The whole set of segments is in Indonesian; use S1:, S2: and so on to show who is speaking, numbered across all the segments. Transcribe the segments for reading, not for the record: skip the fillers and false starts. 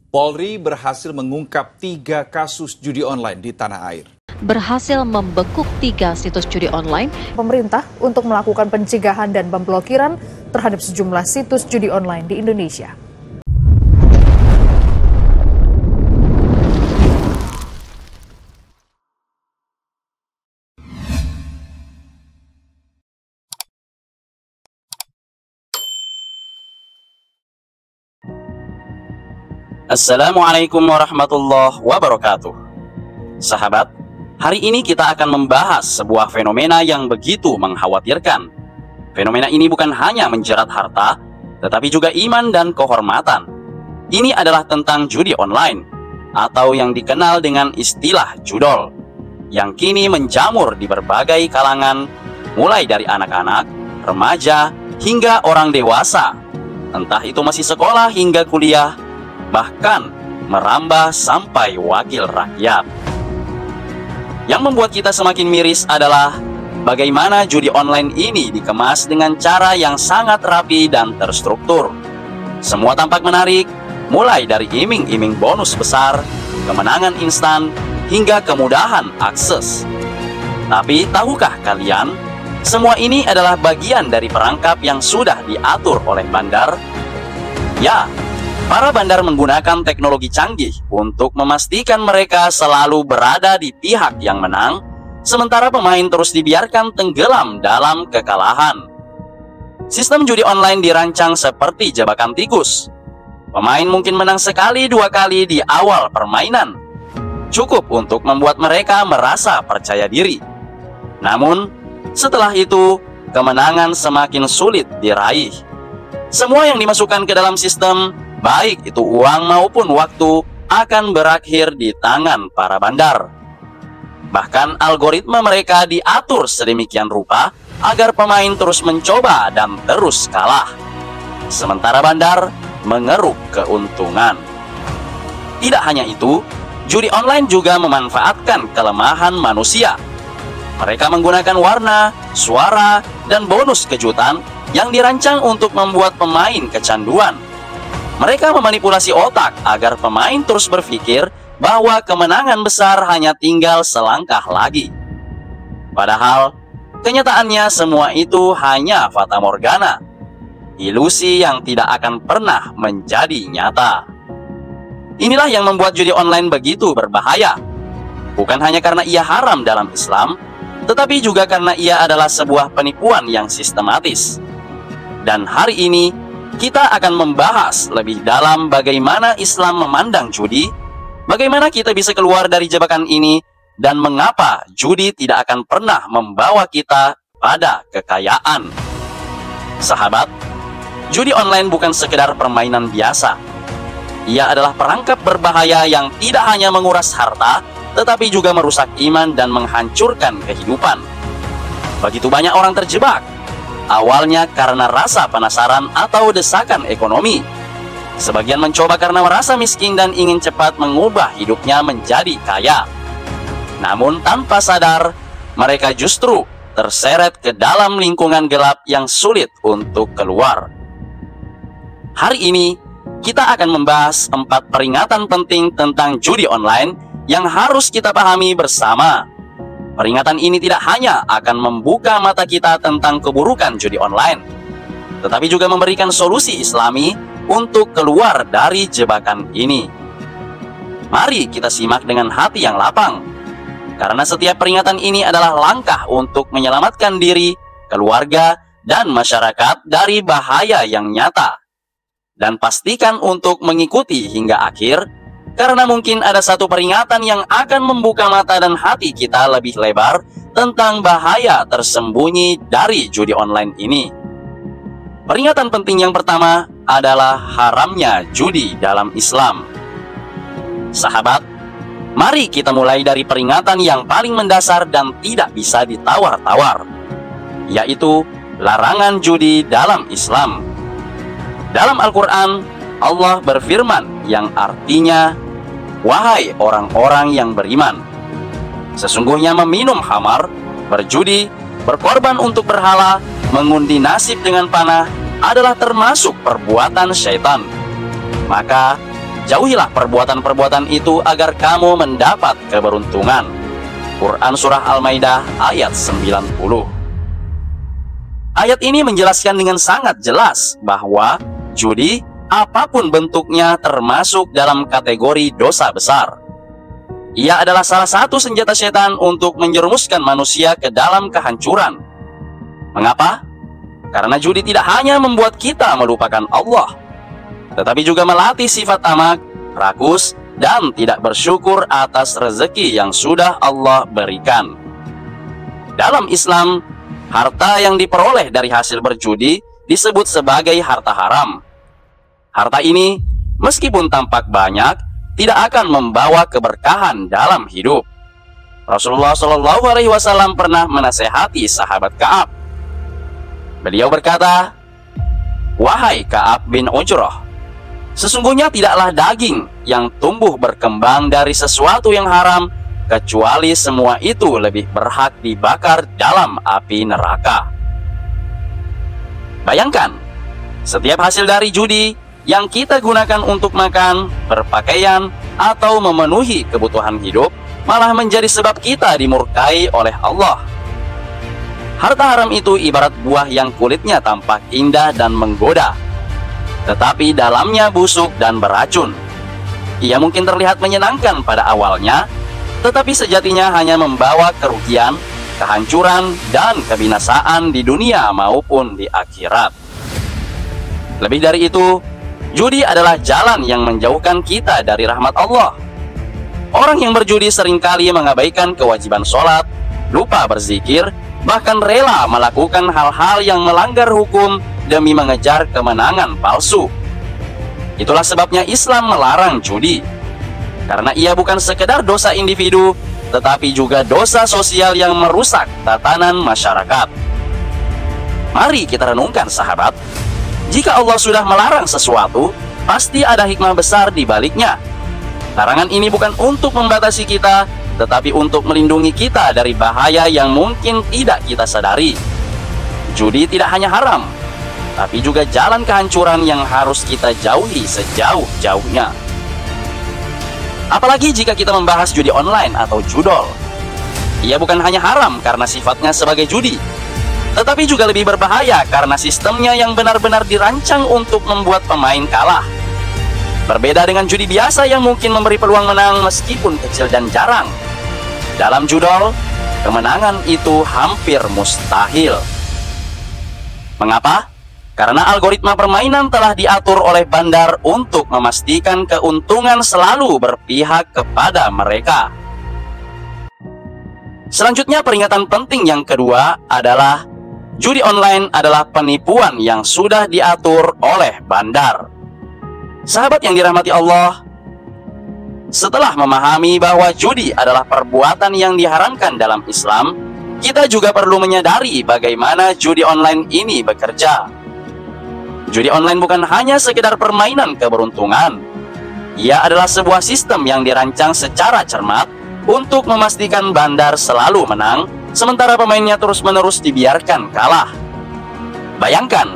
S1: Polri berhasil mengungkap 3 kasus judi online di tanah air.
S2: Berhasil membekuk 3 situs judi online.
S3: Pemerintah untuk melakukan pencegahan dan pemblokiran terhadap sejumlah situs judi online di Indonesia.
S4: Assalamualaikum warahmatullahi wabarakatuh. Sahabat, hari ini kita akan membahas sebuah fenomena yang begitu mengkhawatirkan. Fenomena ini bukan hanya menjerat harta, tetapi juga iman dan kehormatan. Ini adalah tentang judi online, atau yang dikenal dengan istilah judol, yang kini menjamur di berbagai kalangan, mulai dari anak-anak, remaja, hingga orang dewasa. Entah itu masih sekolah hingga kuliah, bahkan merambah sampai wakil rakyat. Yang membuat kita semakin miris adalah bagaimana judi online ini dikemas dengan cara yang sangat rapi dan terstruktur. Semua tampak menarik, mulai dari iming-iming bonus besar, kemenangan instan, hingga kemudahan akses. Tapi tahukah kalian, semua ini adalah bagian dari perangkap yang sudah diatur oleh bandar? Ya, para bandar menggunakan teknologi canggih untuk memastikan mereka selalu berada di pihak yang menang, sementara pemain terus dibiarkan tenggelam dalam kekalahan. Sistem judi online dirancang seperti jebakan tikus. Pemain mungkin menang sekali 2 kali di awal permainan, cukup untuk membuat mereka merasa percaya diri. Namun, setelah itu, kemenangan semakin sulit diraih. Semua yang dimasukkan ke dalam sistem, baik itu uang maupun waktu, akan berakhir di tangan para bandar. Bahkan algoritma mereka diatur sedemikian rupa agar pemain terus mencoba dan terus kalah, sementara bandar mengeruk keuntungan. Tidak hanya itu, judi online juga memanfaatkan kelemahan manusia. Mereka menggunakan warna, suara, dan bonus kejutan yang dirancang untuk membuat pemain kecanduan. Mereka memanipulasi otak agar pemain terus berpikir bahwa kemenangan besar hanya tinggal selangkah lagi. Padahal, kenyataannya semua itu hanya fata morgana, ilusi yang tidak akan pernah menjadi nyata. Inilah yang membuat judi online begitu berbahaya. Bukan hanya karena ia haram dalam Islam, tetapi juga karena ia adalah sebuah penipuan yang sistematis. Dan hari ini, kita akan membahas lebih dalam bagaimana Islam memandang judi, bagaimana kita bisa keluar dari jebakan ini, dan mengapa judi tidak akan pernah membawa kita pada kekayaan. Sahabat, judi online bukan sekedar permainan biasa. Ia adalah perangkap berbahaya yang tidak hanya menguras harta, tetapi juga merusak iman dan menghancurkan kehidupan. Begitu banyak orang terjebak, awalnya karena rasa penasaran atau desakan ekonomi. Sebagian mencoba karena merasa miskin dan ingin cepat mengubah hidupnya menjadi kaya. Namun tanpa sadar, mereka justru terseret ke dalam lingkungan gelap yang sulit untuk keluar. Hari ini, kita akan membahas 4 peringatan penting tentang judi online yang harus kita pahami bersama. Peringatan ini tidak hanya akan membuka mata kita tentang keburukan judi online, tetapi juga memberikan solusi Islami untuk keluar dari jebakan ini. Mari kita simak dengan hati yang lapang, karena setiap peringatan ini adalah langkah untuk menyelamatkan diri, keluarga, dan masyarakat dari bahaya yang nyata. Dan pastikan untuk mengikuti hingga akhir, karena mungkin ada satu peringatan yang akan membuka mata dan hati kita lebih lebar tentang bahaya tersembunyi dari judi online ini. Peringatan penting yang pertama adalah haramnya judi dalam Islam. Sahabat, mari kita mulai dari peringatan yang paling mendasar dan tidak bisa ditawar-tawar, yaitu larangan judi dalam Islam. Dalam Al-Quran, Allah berfirman yang artinya, "Wahai orang-orang yang beriman, sesungguhnya meminum khamar, berjudi, berkorban untuk berhala, mengundi nasib dengan panah adalah termasuk perbuatan syaitan. Maka Jauhilah perbuatan-perbuatan itu agar kamu mendapat keberuntungan. Quran Surah Al-Maidah ayat 90. Ayat ini menjelaskan dengan sangat jelas bahwa judi, apapun bentuknya, termasuk dalam kategori dosa besar. Ia adalah salah satu senjata setan untuk menjerumuskan manusia ke dalam kehancuran. Mengapa? Karena judi tidak hanya membuat kita melupakan Allah, tetapi juga melatih sifat tamak, rakus, dan tidak bersyukur atas rezeki yang sudah Allah berikan. Dalam Islam, harta yang diperoleh dari hasil berjudi disebut sebagai harta haram. Harta ini, meskipun tampak banyak, tidak akan membawa keberkahan dalam hidup. Rasulullah SAW pernah menasehati sahabat Ka'ab. Beliau berkata, "Wahai Ka'ab bin Ujrah, sesungguhnya tidaklah daging yang tumbuh berkembang dari sesuatu yang haram, kecuali semua itu lebih berhak dibakar dalam api neraka." Bayangkan, setiap hasil dari judi yang kita gunakan untuk makan, berpakaian, atau memenuhi kebutuhan hidup malah menjadi sebab kita dimurkai oleh Allah. Harta haram itu ibarat buah yang kulitnya tampak indah dan menggoda, tetapi dalamnya busuk dan beracun. Ia mungkin terlihat menyenangkan pada awalnya, tetapi sejatinya hanya membawa kerugian, kehancuran, dan kebinasaan di dunia maupun di akhirat. Lebih dari itu, judi adalah jalan yang menjauhkan kita dari rahmat Allah. Orang yang berjudi seringkali mengabaikan kewajiban sholat, lupa berzikir, bahkan rela melakukan hal-hal yang melanggar hukum demi mengejar kemenangan palsu. Itulah sebabnya Islam melarang judi, karena ia bukan sekedar dosa individu, tetapi juga dosa sosial yang merusak tatanan masyarakat. Mari kita renungkan, sahabat. Jika Allah sudah melarang sesuatu, pasti ada hikmah besar di baliknya. Larangan ini bukan untuk membatasi kita, tetapi untuk melindungi kita dari bahaya yang mungkin tidak kita sadari. Judi tidak hanya haram, tapi juga jalan kehancuran yang harus kita jauhi sejauh-jauhnya. Apalagi jika kita membahas judi online atau judol. Ia bukan hanya haram karena sifatnya sebagai judi, tetapi juga lebih berbahaya karena sistemnya yang benar-benar dirancang untuk membuat pemain kalah. Berbeda dengan judi biasa yang mungkin memberi peluang menang meskipun kecil dan jarang. Dalam judol, kemenangan itu hampir mustahil. Mengapa? Karena algoritma permainan telah diatur oleh bandar untuk memastikan keuntungan selalu berpihak kepada mereka. Selanjutnya, peringatan penting yang kedua adalah judi online adalah penipuan yang sudah diatur oleh bandar. Sahabat yang dirahmati Allah, setelah memahami bahwa judi adalah perbuatan yang diharamkan dalam Islam, kita juga perlu menyadari bagaimana judi online ini bekerja. Judi online bukan hanya sekedar permainan keberuntungan. Ia adalah sebuah sistem yang dirancang secara cermat untuk memastikan bandar selalu menang, sementara pemainnya terus-menerus dibiarkan kalah. Bayangkan,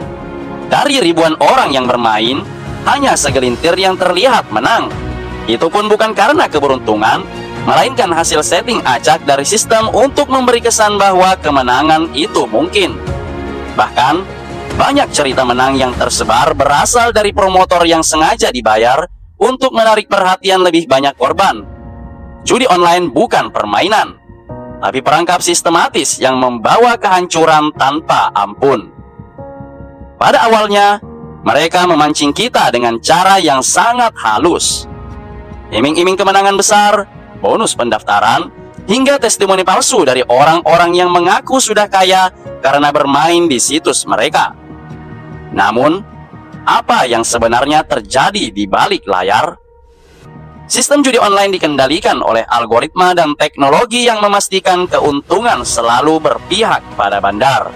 S4: dari ribuan orang yang bermain, hanya segelintir yang terlihat menang. Itu pun bukan karena keberuntungan, melainkan hasil setting acak dari sistem untuk memberi kesan bahwa kemenangan itu mungkin. Bahkan, banyak cerita menang yang tersebar berasal dari promotor yang sengaja dibayar untuk menarik perhatian lebih banyak korban. Judi online bukan permainan, tapi perangkap sistematis yang membawa kehancuran tanpa ampun. Pada awalnya, mereka memancing kita dengan cara yang sangat halus. Iming-iming kemenangan besar, bonus pendaftaran, hingga testimoni palsu dari orang-orang yang mengaku sudah kaya karena bermain di situs mereka. Namun, apa yang sebenarnya terjadi di balik layar? Sistem judi online dikendalikan oleh algoritma dan teknologi yang memastikan keuntungan selalu berpihak pada bandar.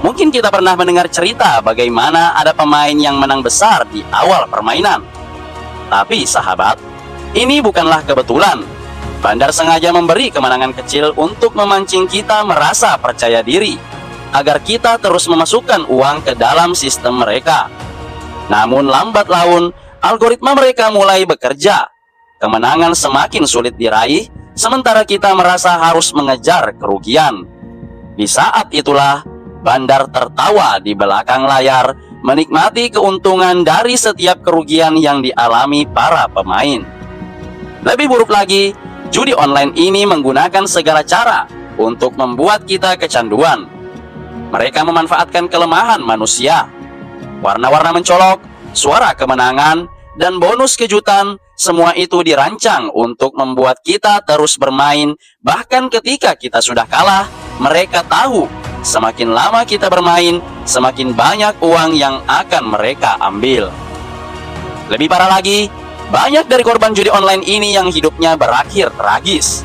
S4: Mungkin kita pernah mendengar cerita bagaimana ada pemain yang menang besar di awal permainan. Tapi sahabat, ini bukanlah kebetulan. Bandar sengaja memberi kemenangan kecil untuk memancing kita merasa percaya diri, agar kita terus memasukkan uang ke dalam sistem mereka. Namun lambat laun, algoritma mereka mulai bekerja. Kemenangan semakin sulit diraih, sementara kita merasa harus mengejar kerugian. Di saat itulah, Bandar tertawa di belakang layar, menikmati keuntungan dari setiap kerugian yang dialami para pemain. Lebih buruk lagi, judi online ini menggunakan segala cara untuk membuat kita kecanduan. Mereka memanfaatkan kelemahan manusia. Warna-warna mencolok, suara kemenangan, dan bonus kejutan, semua itu dirancang untuk membuat kita terus bermain. Bahkan ketika kita sudah kalah, mereka tahu semakin lama kita bermain, semakin banyak uang yang akan mereka ambil. Lebih parah lagi, banyak dari korban judi online ini yang hidupnya berakhir tragis.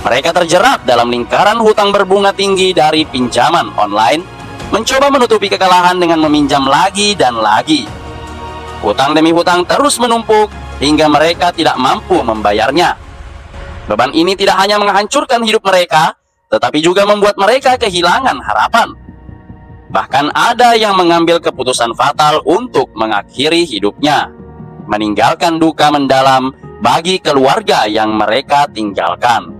S4: Mereka terjerat dalam lingkaran hutang berbunga tinggi dari pinjaman online, mencoba menutupi kekalahan dengan meminjam lagi dan lagi. Hutang demi hutang terus menumpuk hingga mereka tidak mampu membayarnya. Beban ini tidak hanya menghancurkan hidup mereka, tetapi juga membuat mereka kehilangan harapan. Bahkan ada yang mengambil keputusan fatal untuk mengakhiri hidupnya, meninggalkan duka mendalam bagi keluarga yang mereka tinggalkan.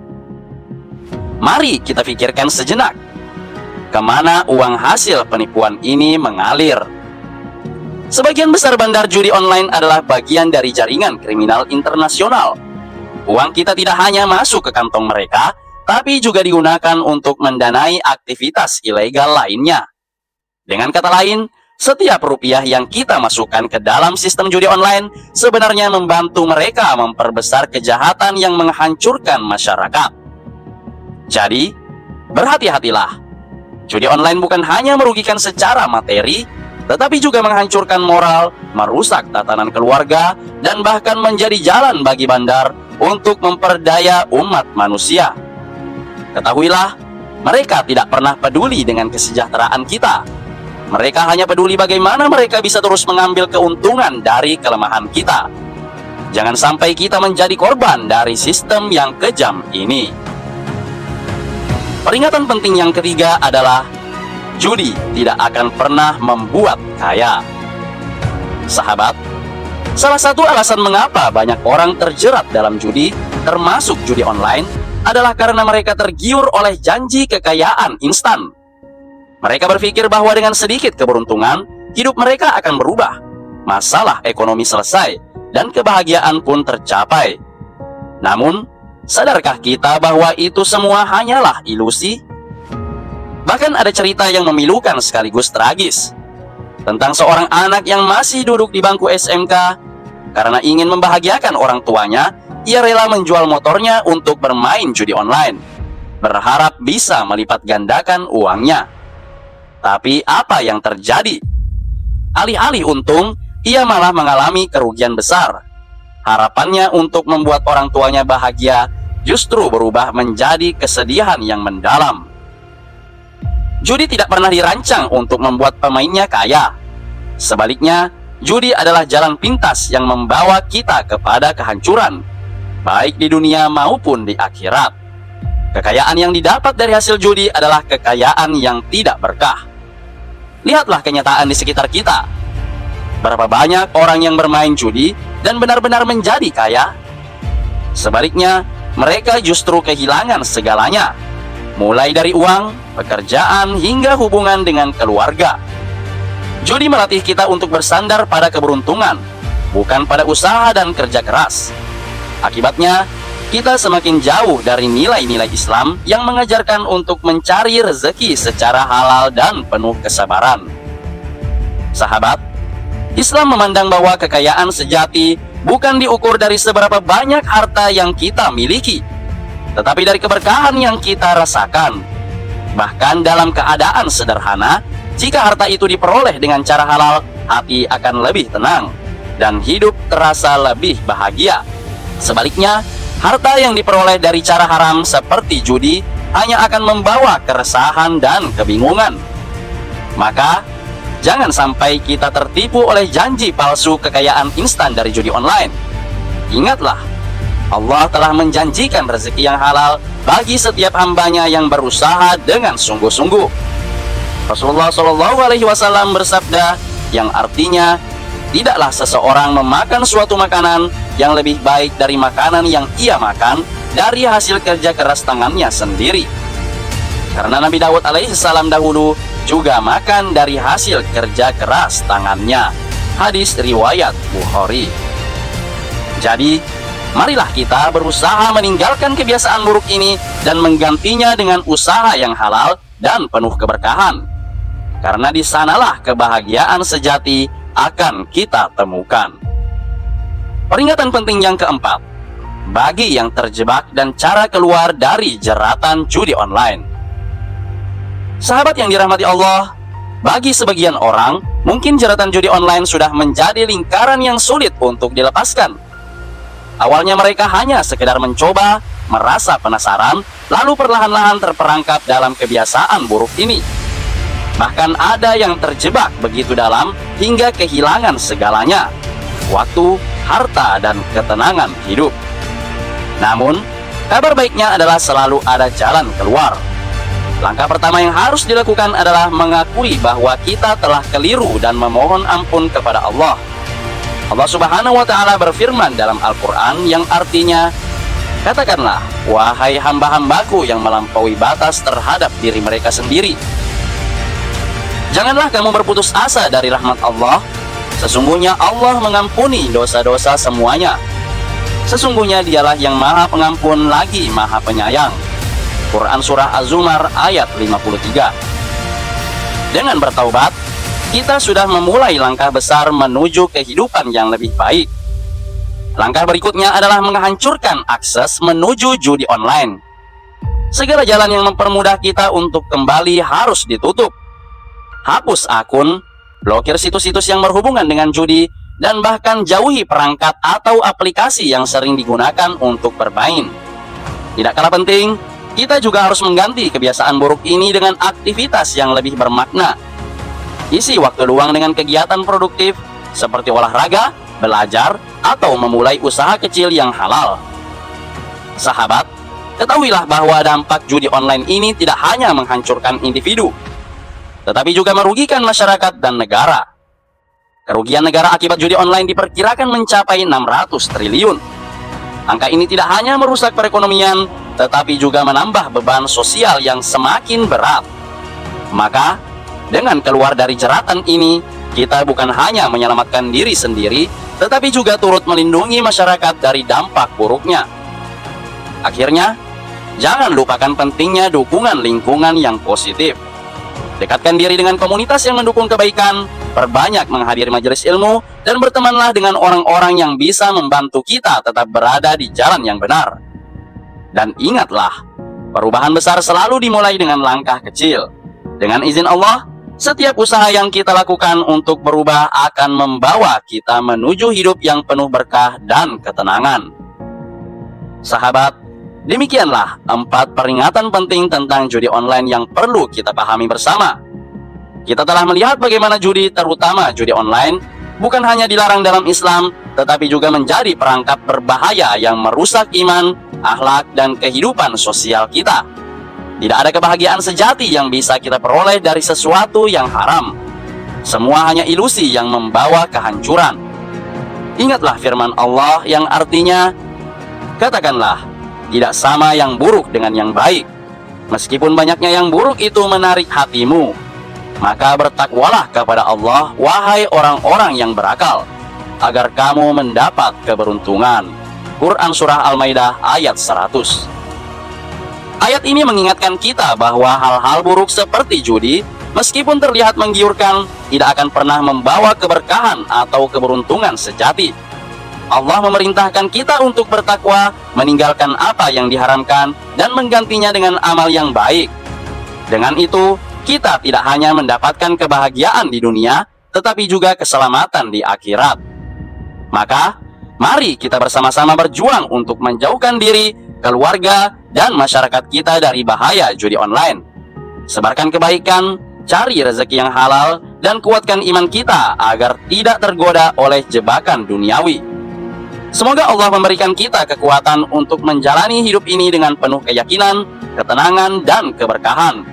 S4: Mari kita pikirkan sejenak, kemana uang hasil penipuan ini mengalir? Sebagian besar bandar judi online adalah bagian dari jaringan kriminal internasional. Uang kita tidak hanya masuk ke kantong mereka, tapi juga digunakan untuk mendanai aktivitas ilegal lainnya. Dengan kata lain, setiap rupiah yang kita masukkan ke dalam sistem judi online sebenarnya membantu mereka memperbesar kejahatan yang menghancurkan masyarakat. Jadi, berhati-hatilah. Judi online bukan hanya merugikan secara materi, tetapi juga menghancurkan moral, merusak tatanan keluarga, dan bahkan menjadi jalan bagi bandar untuk memperdaya umat manusia. Ketahuilah, mereka tidak pernah peduli dengan kesejahteraan kita. Mereka hanya peduli bagaimana mereka bisa terus mengambil keuntungan dari kelemahan kita. Jangan sampai kita menjadi korban dari sistem yang kejam ini. Peringatan penting yang ketiga adalah judi tidak akan pernah membuat kaya. Sahabat, salah satu alasan mengapa banyak orang terjerat dalam judi, termasuk judi online, adalah karena mereka tergiur oleh janji kekayaan instan. Mereka berpikir bahwa dengan sedikit keberuntungan, hidup mereka akan berubah, masalah ekonomi selesai, dan kebahagiaan pun tercapai. Namun, sadarkah kita bahwa itu semua hanyalah ilusi? Bahkan ada cerita yang memilukan sekaligus tragis, tentang seorang anak yang masih duduk di bangku SMK. Karena ingin membahagiakan orang tuanya, ia rela menjual motornya untuk bermain judi online, berharap bisa melipat gandakan uangnya. Tapi apa yang terjadi? Alih-alih untung, ia malah mengalami kerugian besar. Harapannya untuk membuat orang tuanya bahagia justru berubah menjadi kesedihan yang mendalam. Judi tidak pernah dirancang untuk membuat pemainnya kaya. Sebaliknya, judi adalah jalan pintas yang membawa kita kepada kehancuran, baik di dunia maupun di akhirat. Kekayaan yang didapat dari hasil judi adalah kekayaan yang tidak berkah. Lihatlah kenyataan di sekitar kita. Berapa banyak orang yang bermain judi dan benar-benar menjadi kaya? Sebaliknya, mereka justru kehilangan segalanya, mulai dari uang, pekerjaan, hingga hubungan dengan keluarga. Judi melatih kita untuk bersandar pada keberuntungan, bukan pada usaha dan kerja keras. Akibatnya, kita semakin jauh dari nilai-nilai Islam yang mengajarkan untuk mencari rezeki secara halal dan penuh kesabaran. Sahabat, Islam memandang bahwa kekayaan sejati bukan diukur dari seberapa banyak harta yang kita miliki, tetapi dari keberkahan yang kita rasakan. Bahkan dalam keadaan sederhana, jika harta itu diperoleh dengan cara halal, hati akan lebih tenang dan hidup terasa lebih bahagia. Sebaliknya, harta yang diperoleh dari cara haram seperti judi hanya akan membawa keresahan dan kebingungan. Maka, jangan sampai kita tertipu oleh janji palsu kekayaan instan dari judi online. Ingatlah, Allah telah menjanjikan rezeki yang halal bagi setiap hambanya yang berusaha dengan sungguh-sungguh. Rasulullah SAW bersabda, yang artinya, tidaklah seseorang memakan suatu makanan yang lebih baik dari makanan yang ia makan dari hasil kerja keras tangannya sendiri. Karena Nabi Daud alaihissalam dahulu juga makan dari hasil kerja keras tangannya. Hadis riwayat Bukhari. Jadi, marilah kita berusaha meninggalkan kebiasaan buruk ini dan menggantinya dengan usaha yang halal dan penuh keberkahan. Karena di sanalah kebahagiaan sejati akan kita temukan. Peringatan penting yang keempat, bagi yang terjebak dan cara keluar dari jeratan judi online. Sahabat yang dirahmati Allah, bagi sebagian orang, mungkin jeratan judi online sudah menjadi lingkaran yang sulit untuk dilepaskan. Awalnya mereka hanya sekedar mencoba, merasa penasaran, lalu perlahan-lahan terperangkap dalam kebiasaan buruk ini. Bahkan ada yang terjebak begitu dalam hingga kehilangan segalanya, waktu, harta, dan ketenangan hidup. Namun, kabar baiknya adalah selalu ada jalan keluar. Langkah pertama yang harus dilakukan adalah mengakui bahwa kita telah keliru dan memohon ampun kepada Allah. Allah Subhanahu wa Ta'ala berfirman dalam Al-Quran yang artinya, katakanlah, wahai hamba-hambaku yang melampaui batas terhadap diri mereka sendiri, janganlah kamu berputus asa dari rahmat Allah. Sesungguhnya Allah mengampuni dosa-dosa semuanya. Sesungguhnya dialah yang maha pengampun lagi maha penyayang. Quran Surah Az-Zumar ayat 53. Dengan bertaubat, kita sudah memulai langkah besar menuju kehidupan yang lebih baik. Langkah berikutnya adalah menghancurkan akses menuju judi online. Segala jalan yang mempermudah kita untuk kembali harus ditutup. Hapus akun, blokir situs-situs yang berhubungan dengan judi, dan bahkan jauhi perangkat atau aplikasi yang sering digunakan untuk bermain. Tidak kalah penting, kita juga harus mengganti kebiasaan buruk ini dengan aktivitas yang lebih bermakna. Isi waktu luang dengan kegiatan produktif seperti olahraga, belajar, atau memulai usaha kecil yang halal. Sahabat, ketahuilah bahwa dampak judi online ini tidak hanya menghancurkan individu, tetapi juga merugikan masyarakat dan negara. Kerugian negara akibat judi online diperkirakan mencapai 600 triliun. Angka ini tidak hanya merusak perekonomian, tetapi juga menambah beban sosial yang semakin berat. Maka, dengan keluar dari jeratan ini, kita bukan hanya menyelamatkan diri sendiri, tetapi juga turut melindungi masyarakat dari dampak buruknya. Akhirnya, jangan lupakan pentingnya dukungan lingkungan yang positif. Dekatkan diri dengan komunitas yang mendukung kebaikan, perbanyak menghadiri majelis ilmu, dan bertemanlah dengan orang-orang yang bisa membantu kita tetap berada di jalan yang benar. Dan ingatlah, perubahan besar selalu dimulai dengan langkah kecil. Dengan izin Allah, setiap usaha yang kita lakukan untuk berubah akan membawa kita menuju hidup yang penuh berkah dan ketenangan. Sahabat, demikianlah 4 peringatan penting tentang judi online yang perlu kita pahami bersama. Kita telah melihat bagaimana judi, terutama judi online, bukan hanya dilarang dalam Islam, tetapi juga menjadi perangkap berbahaya yang merusak iman, akhlak, dan kehidupan sosial kita. Tidak ada kebahagiaan sejati yang bisa kita peroleh dari sesuatu yang haram. Semua hanya ilusi yang membawa kehancuran. Ingatlah firman Allah yang artinya, katakanlah, tidak sama yang buruk dengan yang baik. Meskipun banyaknya yang buruk itu menarik hatimu, maka bertakwalah kepada Allah, wahai orang-orang yang berakal, agar kamu mendapat keberuntungan. Quran Surah Al-Maidah ayat 100. Ayat ini mengingatkan kita bahwa hal-hal buruk seperti judi, meskipun terlihat menggiurkan, tidak akan pernah membawa keberkahan atau keberuntungan sejati. Allah memerintahkan kita untuk bertakwa, meninggalkan apa yang diharamkan, dan menggantinya dengan amal yang baik. Dengan itu, kita tidak hanya mendapatkan kebahagiaan di dunia, tetapi juga keselamatan di akhirat. Maka, mari kita bersama-sama berjuang untuk menjauhkan diri, keluarga, dan masyarakat kita dari bahaya judi online. Sebarkan kebaikan, cari rezeki yang halal, dan kuatkan iman kita agar tidak tergoda oleh jebakan duniawi. Semoga Allah memberikan kita kekuatan untuk menjalani hidup ini dengan penuh keyakinan, ketenangan, dan keberkahan.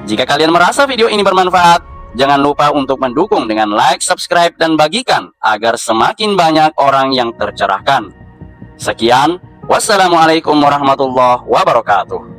S4: Jika kalian merasa video ini bermanfaat, Jangan lupa untuk mendukung dengan like, subscribe, dan bagikan agar semakin banyak orang yang tercerahkan. Sekian, wassalamualaikum warahmatullahi wabarakatuh.